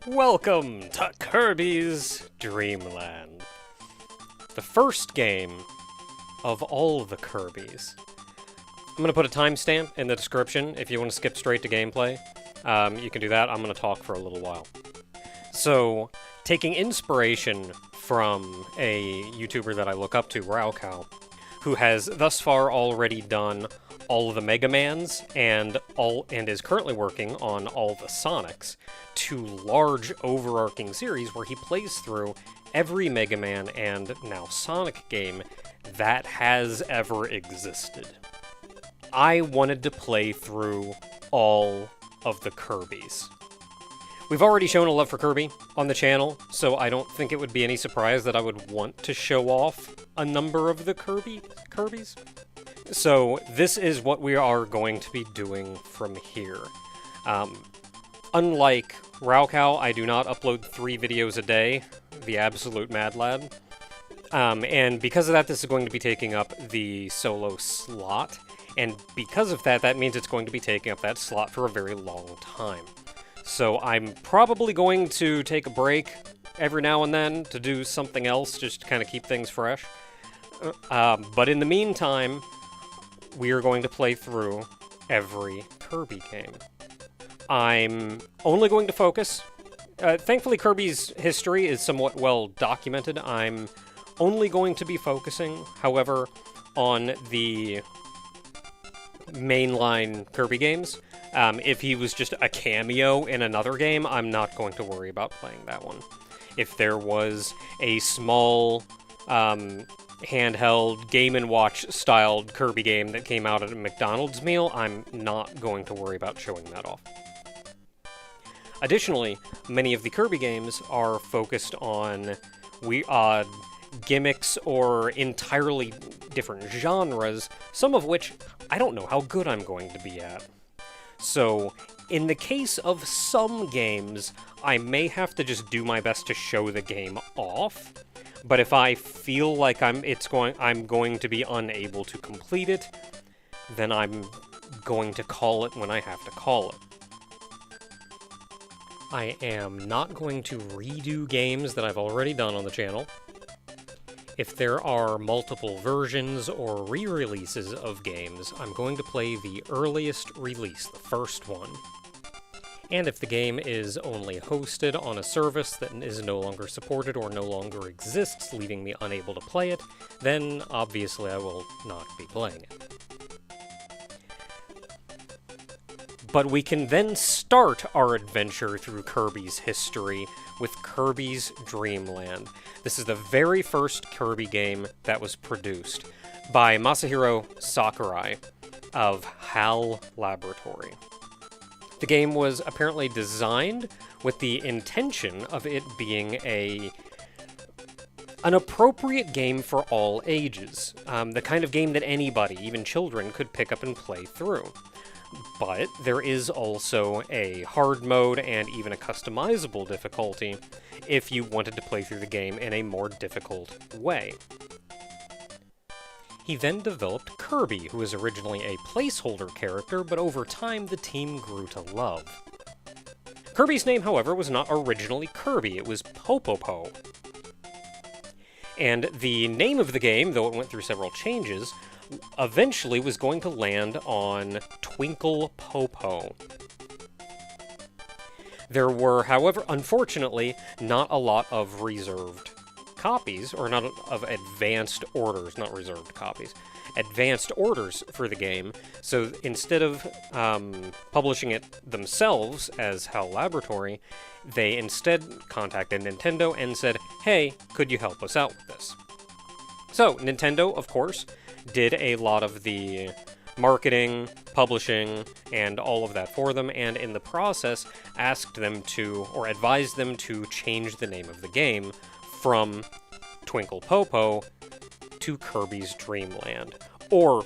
Welcome to Kirby's Dreamland, the first game of all the Kirbys. I'm going to put a timestamp in the description if you want to skip straight to gameplay. You can do that. I'm going to talk for a little while. So, taking inspiration from a YouTuber that I look up to, raocow, who has thus far already done all of the Mega Mans and is currently working on all the Sonics, two large overarching series where he plays through every Mega Man and now Sonic game that has ever existed. I wanted to play through all of the Kirbys. We've already shown a love for Kirby on the channel, so I don't think it would be any surprise that I would want to show off a number of the Kirbys. So this is what we are going to be doing from here. Unlike raocow, I do not upload 3 videos a day, the absolute mad lad. And because of that, this is going to be taking up the solo slot. And because of that, that means it's going to be taking up that slot for a very long time. So I'm probably going to take a break every now and then to do something else, just to kind of keep things fresh. But in the meantime, we are going to play through every Kirby game. I'm only going to focus. Thankfully, Kirby's history is somewhat well documented. I'm only going to be focusing, however, on the mainline Kirby games. If he was just a cameo in another game, I'm not going to worry about playing that one. If there was a small handheld Game & Watch styled Kirby game that came out at a McDonald's meal, I'm not going to worry about showing that off. Additionally, many of the Kirby games are focused on gimmicks or entirely different genres, some of which I don't know how good I'm going to be at. So, in the case of some games, I may have to just do my best to show the game off, but if I feel like I'm going to be unable to complete it, then I'm going to call it when I have to call it. I am not going to redo games that I've already done on the channel. If there are multiple versions or re-releases of games, I'm going to play the earliest release, the first one. And if the game is only hosted on a service that is no longer supported or no longer exists, leaving me unable to play it, then obviously I will not be playing it. But we can then start our adventure through Kirby's history with Kirby's Dreamland. This is the very first Kirby game that was produced by Masahiro Sakurai of HAL Laboratory. The game was apparently designed with the intention of it being an appropriate game for all ages. The kind of game that anybody, even children, could pick up and play through. But there is also a hard mode and even a customizable difficulty if you wanted to play through the game in a more difficult way. He then developed Kirby, who was originally a placeholder character, but over time the team grew to love. Kirby's name, however, was not originally Kirby, it was Popopo. And the name of the game, though it went through several changes, eventually was going to land on Twinkle Popo. There were, however, unfortunately, not a lot of reserved copies, or not of advanced orders, not reserved copies, advanced orders for the game, so instead of publishing it themselves as HAL Laboratory, they instead contacted Nintendo and said, hey, could you help us out with this? So, Nintendo, of course, did a lot of the marketing, publishing, and all of that for them, and in the process asked them to, or advised them to change the name of the game from Twinkle Popo to Kirby's Dreamland, or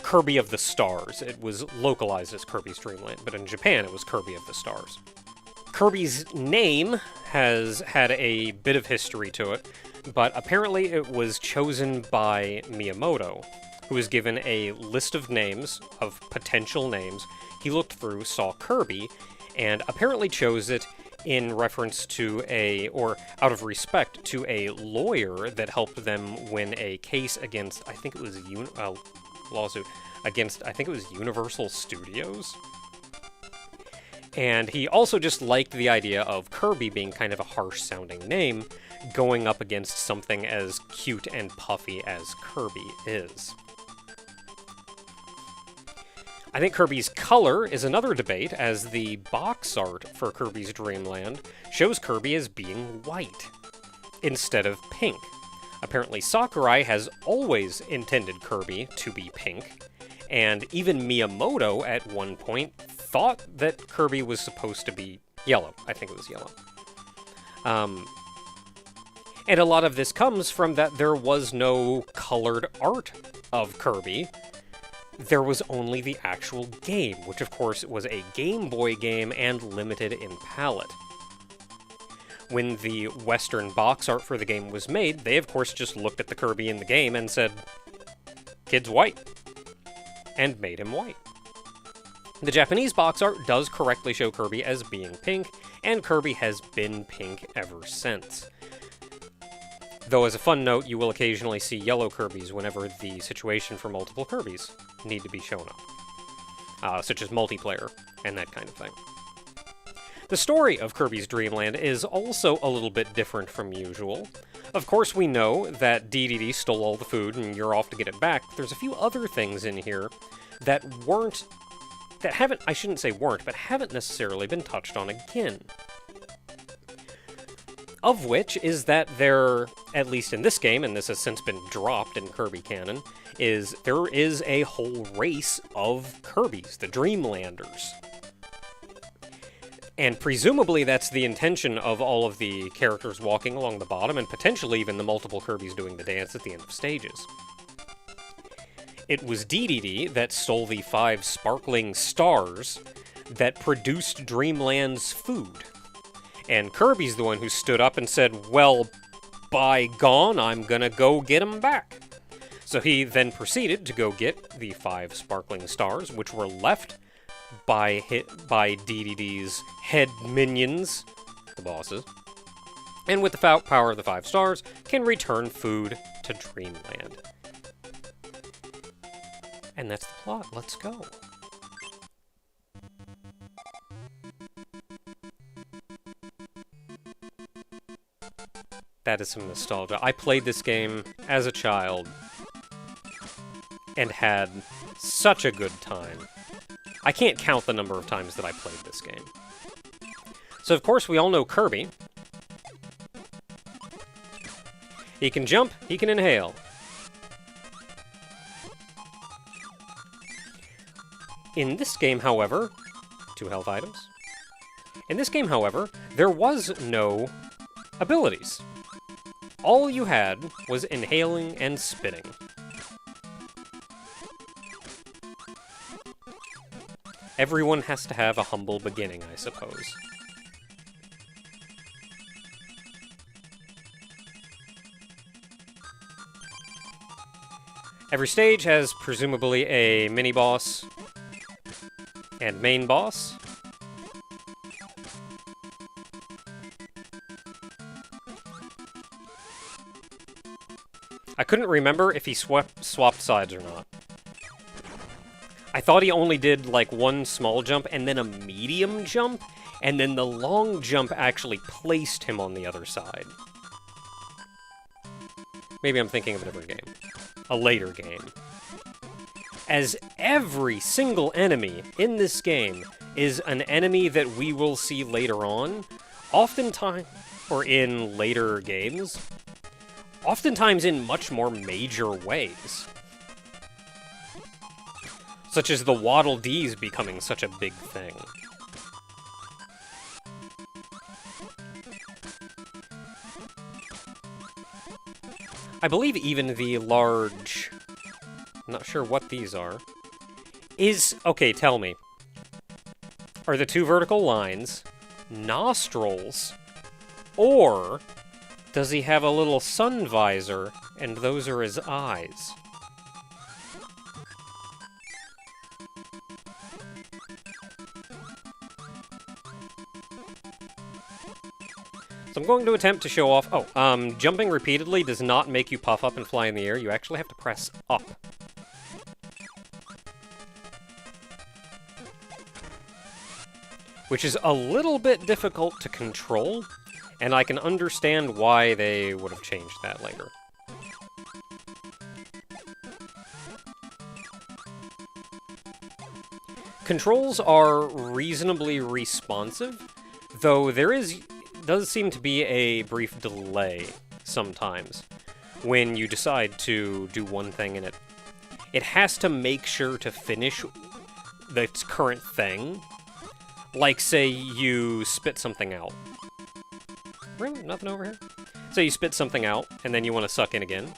Kirby of the Stars. It was localized as Kirby's Dreamland, but in Japan it was Kirby of the Stars. Kirby's name has had a bit of history to it, but apparently it was chosen by Miyamoto, who was given a list of names, of potential names. He looked through, saw Kirby, and apparently chose it in reference to or out of respect to a lawyer that helped them win a case against, I think it was a lawsuit against, I think it was Universal Studios. And he also just liked the idea of Kirby being kind of a harsh-sounding name, going up against something as cute and puffy as Kirby is. I think Kirby's color is another debate, as the box art for Kirby's Dreamland shows Kirby as being white instead of pink. Apparently Sakurai has always intended Kirby to be pink, and even Miyamoto at one point thought that Kirby was supposed to be yellow. I think it was yellow. And a lot of this comes from that there was no colored art of Kirby. There was only the actual game, which of course was a Game Boy game and limited in palette. When the Western box art for the game was made, they of course just looked at the Kirby in the game and said, "Kid's white," and made him white. The Japanese box art does correctly show Kirby as being pink, and Kirby has been pink ever since. Though as a fun note, you will occasionally see yellow Kirbys whenever the situation for multiple Kirbys need to be shown up, such as multiplayer and that kind of thing. The story of Kirby's Dreamland is also a little bit different from usual. Of course, we know that DDD stole all the food and you're off to get it back. There's a few other things in here that haven't necessarily been touched on again. Of which is that there, at least in this game, and this has since been dropped in Kirby canon, there is a whole race of Kirbys, the Dreamlanders. And presumably that's the intention of all of the characters walking along the bottom, and potentially even the multiple Kirbys doing the dance at the end of stages. It was DDD that stole the 5 sparkling stars that produced Dreamland's food. And Kirby's the one who stood up and said, "Well, by gone, I'm gonna go get 'em back." So he then proceeded to go get the 5 sparkling stars, which were left by DDD's head minions, the bosses, and with the power of the 5 stars, can return food to Dreamland. And that's the plot. Let's go. That is some nostalgia. I played this game as a child and had such a good time. I can't count the number of times that I played this game. So, of course, we all know Kirby. He can jump, he can inhale. In this game, however, 2 health items. In this game, however, there was no abilities. All you had was inhaling and spitting. Everyone has to have a humble beginning, I suppose. Every stage has presumably a mini-boss and main boss. I couldn't remember if he swapped sides or not. I thought he only did, like, one small jump and then a medium jump, and then the long jump actually placed him on the other side. Maybe I'm thinking of a different game. A later game. As every single enemy in this game is an enemy that we will see later on, oftentimes, or in later games, oftentimes in much more major ways. Such as the Waddle Dees becoming such a big thing. I believe even the large... I'm not sure what these are. Okay, tell me. Are the 2 vertical lines nostrils, or does he have a little sun visor and those are his eyes? So I'm going to attempt to show off... Oh, jumping repeatedly does not make you puff up and fly in the air. You actually have to press up. Which is a little bit difficult to control, and I can understand why they would have changed that later. Controls are reasonably responsive, though there does seem to be a brief delay sometimes when you decide to do one thing and it has to make sure to finish its current thing. Like, say you spit something out. Really? Nothing over here? So you spit something out, and then you want to suck in again.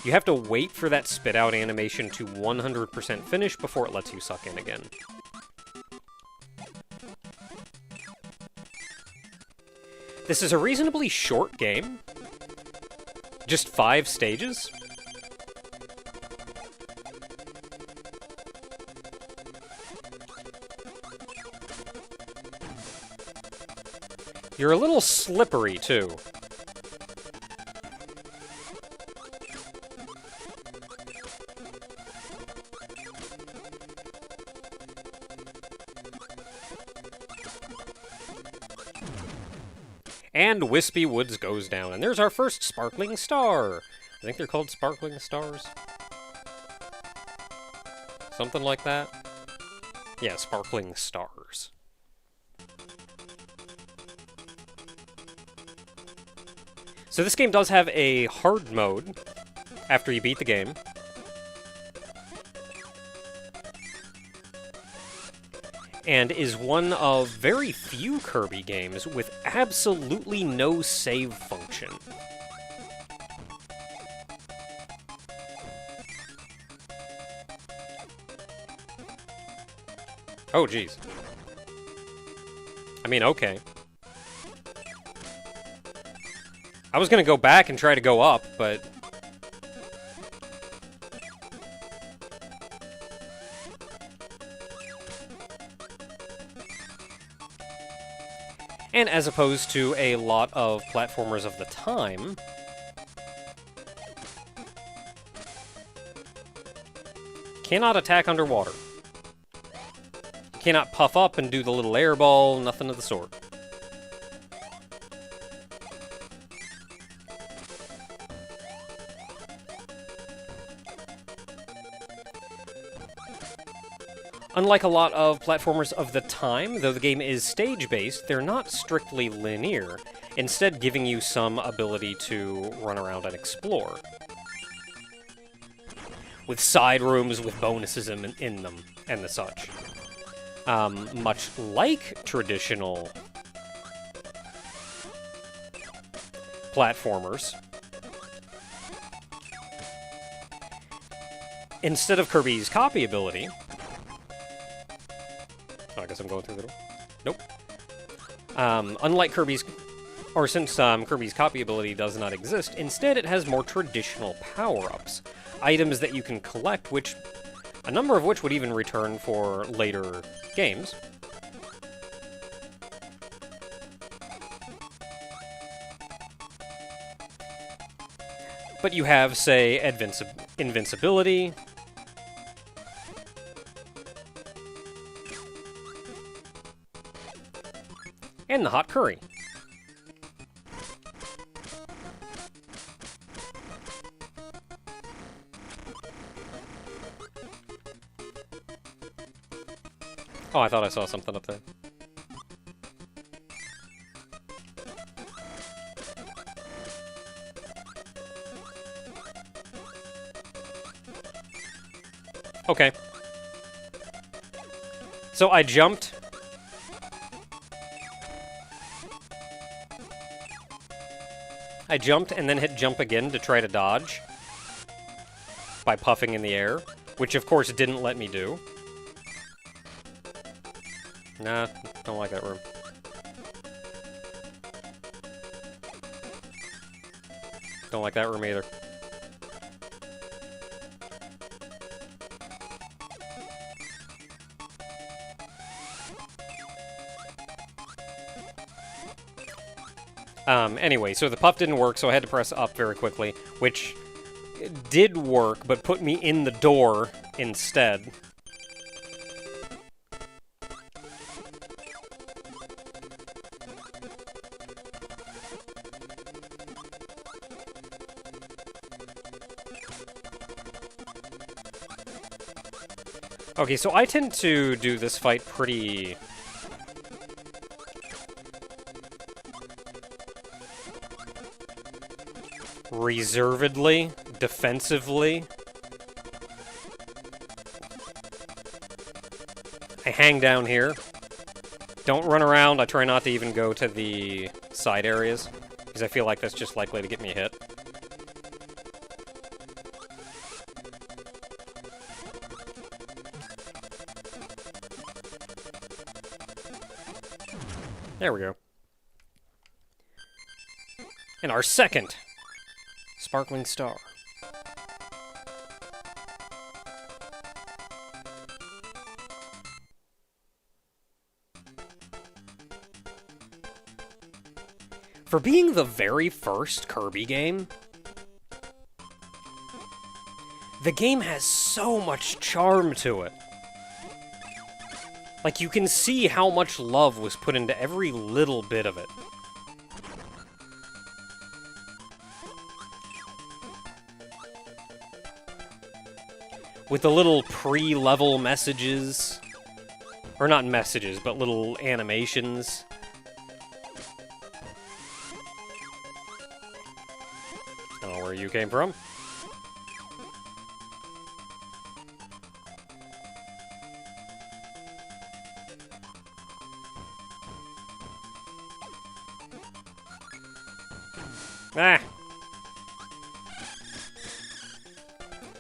You have to wait for that spit out animation to 100% finish before it lets you suck in again. This is a reasonably short game. Just 5 stages. You're a little slippery, too. And Wispy Woods goes down, and there's our first sparkling star. I think they're called sparkling stars. Something like that. Yeah, sparkling stars. So this game does have a hard mode after you beat the game. And is one of very few Kirby games with absolutely no save function. Oh, jeez. I mean, okay. I was gonna go back and try to go up, but... And as opposed to a lot of platformers of the time... cannot attack underwater. You cannot puff up and do the little air ball, nothing of the sort. Unlike a lot of platformers of the time, though the game is stage-based, they're not strictly linear, instead giving you some ability to run around and explore. With side rooms with bonuses in them, and the such. Much like traditional platformers, instead of Kirby's copy ability... Oh, I guess I'm going through the door. Nope. Unlike Kirby's... Or since Kirby's copy ability does not exist, instead it has more traditional power-ups. Items that you can collect, which... a number of which would even return for later games. But you have, say, invincibility... and the hot curry. Oh, I thought I saw something up there. Okay. So I jumped. I jumped and then hit jump again to try to dodge by puffing in the air, which of course didn't let me do. Nah, don't like that room. Don't like that room either. Anyway, so the puff didn't work, so I had to press up very quickly, which did work, but put me in the door instead. Okay, so I tend to do this fight pretty... reservedly, defensively. I hang down here. Don't run around. I try not to even go to the side areas, because I feel like that's just likely to get me hit. There we go. And our second sparkling star. For being the very first Kirby game, the game has so much charm to it. Like, you can see how much love was put into every little bit of it. With the little pre-level messages. Or not messages, but little animations. I don't know where you came from. Ah.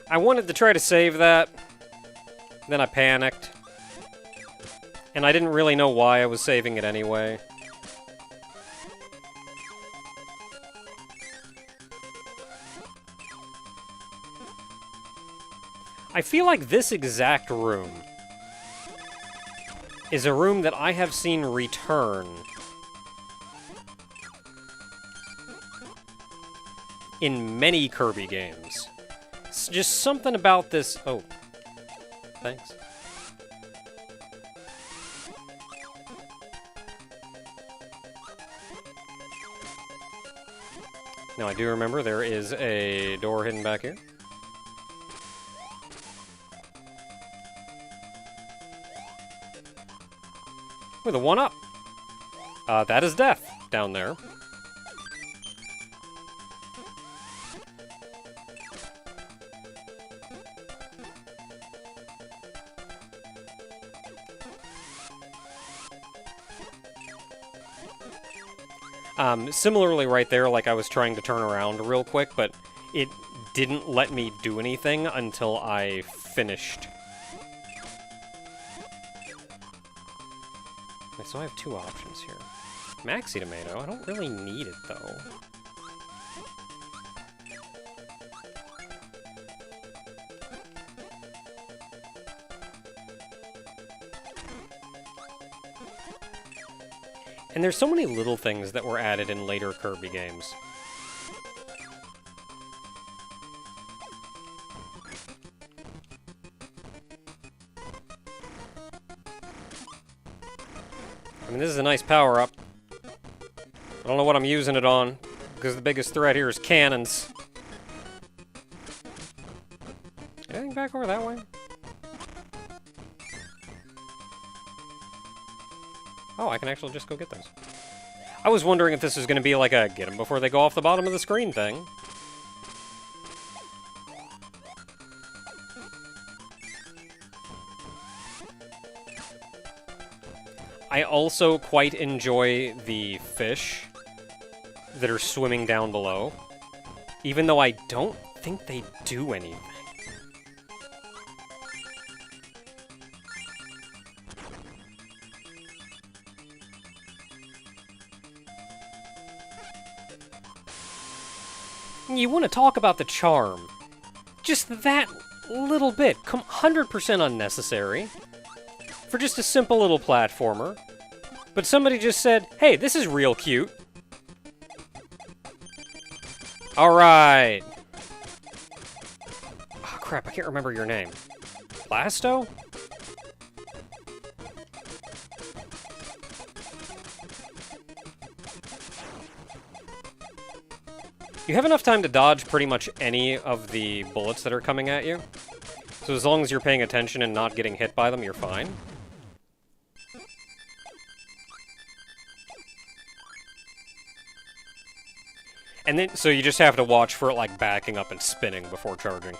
I wanted to try to save that, then I panicked. And I didn't really know why I was saving it anyway. I feel like this exact room is a room that I have seen return in many Kirby games. It's just something about this... Oh. Thanks. Now, I do remember there is a door hidden back here. With a 1-up. That is death down there. Similarly right there, like I was trying to turn around real quick, but it didn't let me do anything until I finished. Okay, so I have two options here. Maxi Tomato, I don't really need it though. And there's so many little things that were added in later Kirby games. I mean, this is a nice power-up. I don't know what I'm using it on, because the biggest threat here is cannons. Anything back over that way? Oh, I can actually just go get those. I was wondering if this was going to be like a get them before they go off the bottom of the screen thing. I also quite enjoy the fish that are swimming down below, even though I don't think they do anything. You want to talk about the charm. Just that little bit. 100% unnecessary. For just a simple little platformer. But somebody just said, hey, this is real cute. Alright! Oh, crap, I can't remember your name. Blasto? You have enough time to dodge pretty much any of the bullets that are coming at you. So as long as you're paying attention and not getting hit by them, you're fine. And then, so you just have to watch for it, like, backing up and spinning before charging.